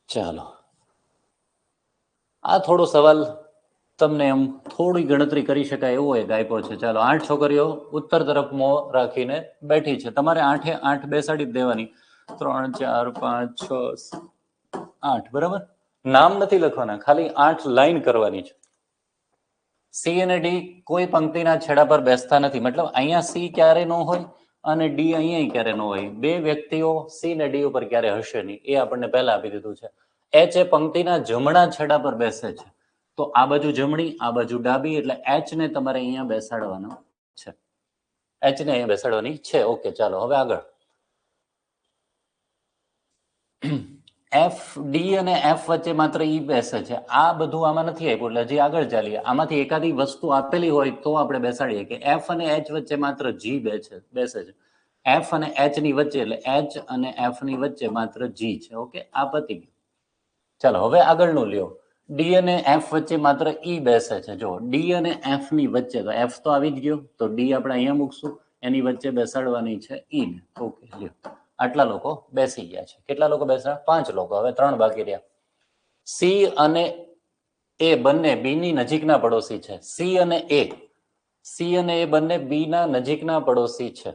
ચાલો, આ થોડો સવાલ તમને એમ થોડી ગણતરી કરી શકાય એવો એક આપ્યો છે. ચાલો, 8 છોકરીઓ ઉત્તર તરફ મોં રાખીને બેઠી છે. તમારે 8 એ 8 બેસાડી જ દેવાની. 3 4 5 6 8, બરાબર? નામ નથી લખવાના, ખાલી 8 લાઈન કરવાની છે. સી અને ડી કોઈ પંક્તિના છેડા પર બેસતા નથી. મતલબ અહીંયા સી ક્યારે ન હોય અને ડી અહીંયા ક્યારે ન હોય. બે વ્યક્તિઓ સી ને ડી ઉપર ક્યારે હશે નહીં, એ આપણને પહેલા આપી દીધું છે. એચ એ પંક્તિના જમણા છેડા પર બેસે છે, તો આ બાજુ જમણી, આ બાજુ ડાબી, એટલે એચ ને તમારે અહીંયા બેસાડવાનો છે. એચ ને અહીંયા બેસાડવાની છે. ઓકે, ચાલો હવે આગળ. એફ ડી અને એફ વચ્ચે માત્ર ઈ બેસે છે. આ બધું આમાં નથી આપ્યું, એટલે હજી આગળ ચાલીએ. આમાંથી એકાદી વસ્તુ આપેલી હોય તો આપણે બેસાડીએ કે એફ અને એચ વચ્ચે માત્ર જી બેસે છે. એફ અને એચ ની વચ્ચે, એટલે એચ અને એફ ની વચ્ચે માત્ર જી છે. ઓકે, આ પતી ગયું. ચાલો, હવે આગળનું લ્યો. ડી અને એફ વચ્ચે માત્ર ઈ બેસે છે. જો ડી અને એફ ની વચ્ચે, તો એફ તો આવી જ ગયો, તો ડી આપણે અહીંયા મૂકશું. એની વચ્ચે બેસાડવાની છે ઈ ને. ઓકે, લ્યો, આટલા લોકો બેસી ગયા છે. કેટલા લોકો બેસા? 5 લોકો. હવે 3 બાકી રહ્યા. સી અને એ બંને બી ની નજીકના પડોશી છે. સી અને એ બંને બી ના નજીકના પડોશી છે.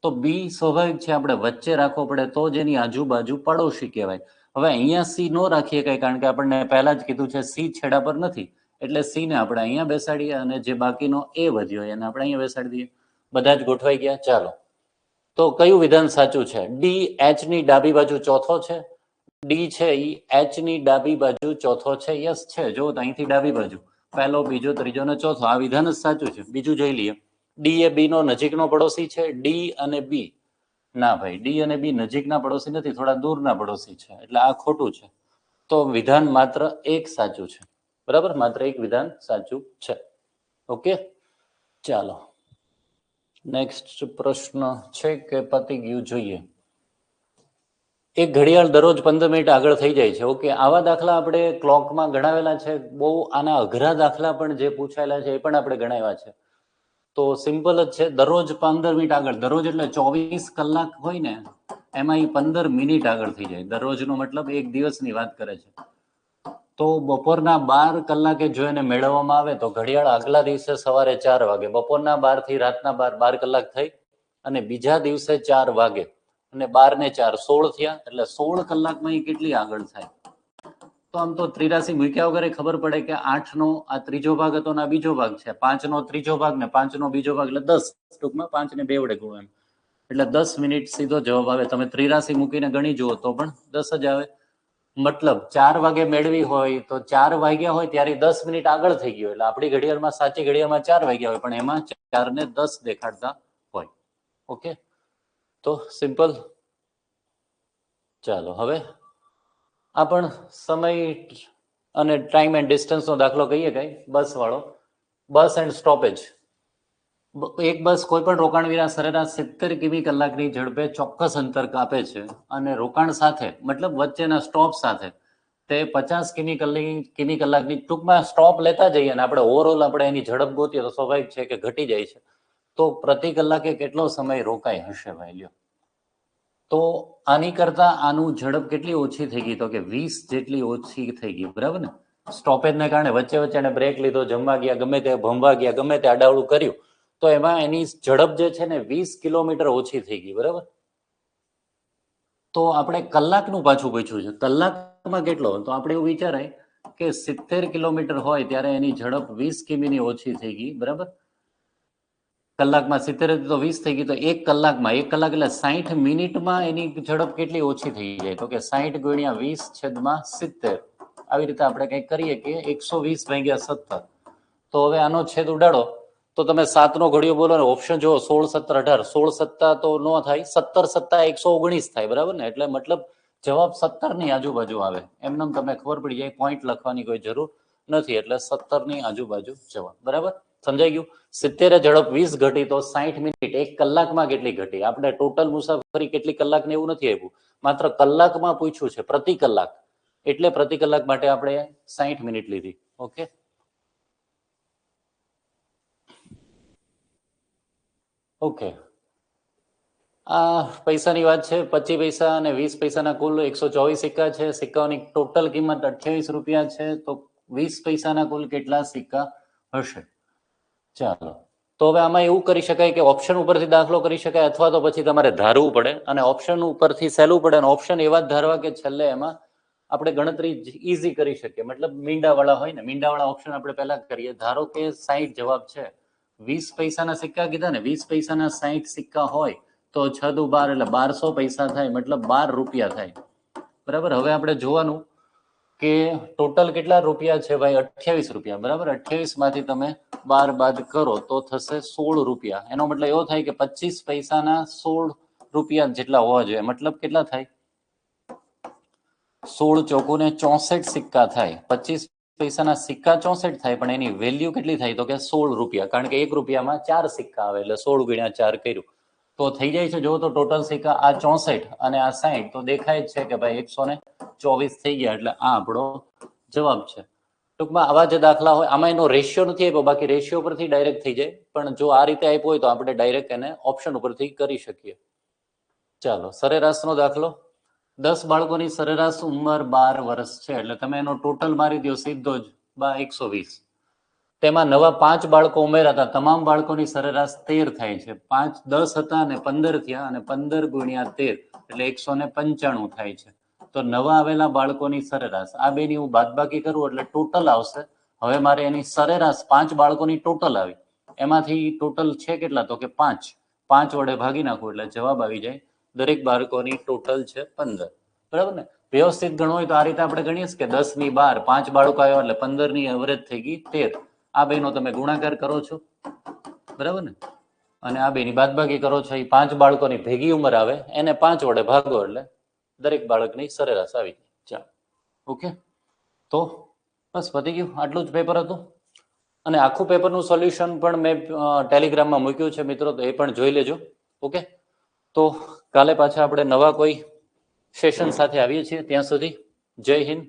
તો બી સ્વાભાવિક છે આપણે વચ્ચે રાખવો પડે, તો જ એની આજુબાજુ પડોશી કહેવાય. હવે અહીંયા સી નો રાખીએ કઈ, કારણ કે આપણને પહેલા જ કીધું છે સી છેડા પર નથી, એટલે સી ને આપણે અહીંયા બેસાડીએ અને જે બાકીનો એ વધ્યો એને આપણે અહીંયા બેસાડી દઈએ. બધા જ ગોઠવાઈ ગયા. ચાલો, તો કયું વિધાન સાચું છે? ડી એચ ની ડાબી બાજુ ચોથો છે. ડી છે ઈ એચ ની ડાબી બાજુ ચોથો છે. યસ છે. જો અહીંથી ડાબી બાજુ પહેલો, બીજો, ત્રીજો ને ચોથો, આ વિધાન જ સાચું છે. બીજું જોઈ લઈએ. ડી એ બી નો નજીકનો પડોશી છે. ડી અને બી ના ભાઈ, ડી અને બી નજીકના પડોશી નથી, થોડા દૂરના પડોશી છે, એટલે આ ખોટું છે. તો વિધાન માત્ર એક સાચું છે. બરાબર, માત્ર એક વિધાન સાચું છે. ઓકે, ચાલો નેક્સ્ટ પ્રશ્ન છે કે પતી ગયું જોઈએ. એક ઘડિયાળ દરરોજ 15 મિનિટ આગળ થઈ જાય છે. ઓકે, આવા દાખલા આપણે ક્લોકમાં ગણાવેલા છે. બહુ આના અઘરા દાખલા પણ જે પૂછાયેલા છે એ પણ આપણે ગણાવ્યા છે. તો સિમ્પલ જ છે, દરરોજ 15 મિનિટ આગળ. દરરોજ એટલે 24 કલાક હોય ને, એમાં એ 15 મિનિટ આગળ થઈ જાય. દરરોજનો મતલબ એક દિવસની વાત કરે છે. તો બપોરના 12 કલાકે જો એને મેળવવામાં આવે તો ઘડિયાળ આગલા દિવસે સવારે 4 વાગે, બપોરના 12 થી રાતના 12 કલાક થઈ, અને બીજા દિવસે 4 વાગે, અને 12 ને 4 16 થયા, એટલે 16 કલાકમાં એ કેટલી આગળ થાય? તો આમ તો ત્રિરાશી મૂક્યા વગર ખબર પડે કે 8 નો આ ત્રીજો ભાગ હતો ને આ બીજો ભાગ છે, 5 નો ત્રીજો ભાગ ને 5 નો બીજો ભાગ, એટલે 10. ટૂંકમાં 5 ને 2 વડે ગુણો એમ, એટલે 10 મિનિટ સીધો જવાબ આવે. તમે ત્રિરાશી મૂકીને ગણી જુઓ તો પણ 10 જ આવે. મતલબ 4 વાગે મેળવી હોય તો 4 વાગ્યા હોય ત્યારે 10 મિનિટ આગળ થઈ ગયો, એટલે આપણી ઘડિયાળમાં સાચી ઘડિયાળમાં 4 વાગ્યા હોય, પણ એમાં 4 ને 10 દેખાડતા હોય. ઓકે, તો સિમ્પલ. ચાલો હવે આ પણ સમય અને ટાઈમ એન્ડ ડિસ્ટન્સનો દાખલો કહીએ. કઈ બસ વાળો, બસ એન્ડ સ્ટોપેજ. એક બસ કોઈ પણ રોકાણ વિના સરેરાશ 70 કિમી કલાકની ઝડપે ચોક્કસ અંતર કાપે છે, અને રોકાણ સાથે મતલબ વચ્ચેના સ્ટોપ સાથે તે 50 કિમી કલાકની, ટૂંકમાં સ્ટોપ લેતા જઈએ અને આપણે ઓવરઓલ આપણે એની ઝડપ ગોતીએ તો સ્વાભાવિક છે કે ઘટી જાય છે. તો પ્રતિ કલાકે કેટલો સમય રોકાય હશે ભાઈ લ્યો? તો આની કરતા આનું ઝડપ કેટલી ઓછી થઈ ગઈ? તો કે 20 જેટલી ઓછી થઈ ગઈ. બરાબર ને? સ્ટોપેજને કારણે વચ્ચે વચ્ચે એને બ્રેક લીધો, જમવા ગયા, ગમે તે ભમવા ગયા, ગમે તે આડાવડું કર્યું, તો એમાં એની ઝડપ જે છે ને 20 કિલોમીટર ઓછી થઈ ગઈ. બરાબર, તો આપણે કલાકનું પાછું પૂછ્યું છે. કલાકમાં કેટલો? તો આપણે એવું વિચારાય કે 70 કિલોમીટર હોય ત્યારે એની ઝડપ 20 કિમીની ઓછી થઈ ગઈ. બરાબર, કલાકમાં 70 તો 20 થઈ ગઈ, તો 1 કલાકમાં, 1 કલાક એટલે 60 મિનિટમાં એની ઝડપ કેટલી ઓછી થઈ જાય? તો કે 60 ગુણ્યા 20/70. આવી રીતે આપણે કંઈક કરીએ કે 120 ભાગ્યા 17. તો હવે આનો છેદ ઉડાડો તો તમે 7 નો ઘડિયો બોલો ને ઓપ્શન જુઓ, 16 17 18. 16 સત્તા તો નો થાય, 17 સત્તા 119 થાય. બરાબર ને? એટલે મતલબ જવાબ 17 ની આજુબાજુ આવે. એમને તમે ખબર પડી જાય, પોઈન્ટ લખવાની કોઈ જરૂર નથી, એટલે 17 ની આજુબાજુ જવાબ. બરાબર, સમજાઈ ગયું? 70 ઝડપ 20 ઘટી તો 60 મિનિટ 1 કલાકમાં કેટલી ઘટી? આપણે ટોટલ મુસાફરી કેટલી કલાકને એવું નથી આપ્યું, માત્ર કલાકમાં પૂછ્યું છે, પ્રતિ કલાક. એટલે પ્રતિ કલાક માટે આપણે 60 મિનિટ લીધી. Okay, okay. આ પૈસાની વાત છે. 25 પૈસા અને 20 પૈસાના કુલ 124 સિક્કા છે. સિક્કાઓની ટોટલ કિંમત 28 રૂપિયા છે. તો 20 પૈસાના કુલ કેટલા સિક્કા હશે? ચાલો, તો હવે આમાં એવું કરી શકાય કે ઓપ્શન ઉપરથી દાખલો કરી શકાય, અથવા તો પછી તમારે ધારવું પડે, અને ઓપ્શન ઉપરથી સહેલું પડે, અને ઓપ્શન એવા જ ધારવા કે છેલ્લે એમાં આપણે ગણતરી ઈઝી કરી શકીએ. મતલબ મીંડાવાળા હોય ને, મીંડાવાળા ઓપ્શન આપણે પહેલા કરીએ. ધારો કે 60 જવાબ છે, 20 પૈસાના સિક્કા કીધા ને, 20 પૈસાના 60 સિક્કા હોય તો 6 દુ 12 એટલે 1200 પૈસા થાય, મતલબ 12 રૂપિયા થાય. બરાબર, હવે આપણે જોવાનું કે ટોટલ કેટલા રૂપિયા છે ભાઈ? 28 રૂપિયા. બરાબર, 28 માંથી તમે 12 બાદ કરો તો થશે 16 રૂપિયા. એનો મતલબ એવો થાય કે 25 પૈસાના 16 રૂપિયા જેટલા હોવા જોઈએ. મતલબ કેટલા થાય? 16 ચોકુ ને 64 સિક્કા થાય. 25 પૈસાના સિક્કા 64 થાય, પણ એની વેલ્યુ કેટલી થાય? તો કે 16 રૂપિયા, કારણ કે 1 રૂપિયામાં 4 સિક્કા આવે, એટલે 16 ગુણ્યા 4 કર્યું તો થઈ જાય છે. જો તો ટોટલ સિક્કા આ 64 અને આ 60, તો દેખાય જ છે કે ભાઈ 124 થઈ ગયા, એટલે આ આપણો જવાબ છે. ટૂંકમાં આવા જે દાખલા હોય, આમાં એનો રેશિયો નથી આપ્યો, બાકી રેશિયો પરથી ડાયરેક્ટ થઈ જાય, પણ જો આ રીતે આપ્યો હોય તો આપણે ડાયરેક્ટ એને ઓપ્શન ઉપરથી કરી શકીએ. ચાલો, સરેરાશનો દાખલો. 10 બાળકોની સરેરાશ ઉંમર 12 વર્ષ છે, એટલે તમે એનો ટોટલ મારી દો સીધો જ 120. તેમાં નવા 5 બાળકો ઉમેરાતા તમામ બાળકોની સરેરાશ 13 થાય છે. 5 10 હતા અને 15 થયા, અને 15 ગુણ્યા 13 એટલે 195 થાય છે. તો નવા આવેલા બાળકોની સરેરાશ, આ બેની હું બાદબાકી કરું એટલે ટોટલ આવશે. હવે મારે એની સરેરાશ 5 બાળકોની ટોટલ આવી, એમાંથી ટોટલ છે કેટલા? તો કે 5. 5 વડે ભાગી નાખું એટલે જવાબ આવી જાય. દરેક બાળકોની ટોટલ છે 15. બરાબર ને? વ્યવસ્થિત ગણવું હોય તો આ રીતે આપણે ગણીએ કે 10 ની 12, 5 બાળકો આવ્યા એટલે 15 ની એવરેજ થઈ ગઈ 13. આ બેનો તમે ગુણાકાર કરો છો. બરાબર ને? અને આ બેની બાદબાકી કરો છો એ 5 બાળકોની ભેગી ઉંમર આવે એને 5 વડે ભાગો એટલે દરેક બાળકની સરેરાશ આવી જાય. ચાલો ઓકે, તો બસ પતી ગયું, આટલું જ પેપર હતું. અને આખું પેપરનું સોલ્યુશન પણ મેં ટેલિગ્રામમાં મૂક્યું છે મિત્રો, તો એ પણ જોઈ લેજો. ઓકે, તો કાલે પાછા આપણે નવા કોઈ સેશન સાથે આવીએ છીએ. ત્યાં સુધી જય હિન્દ,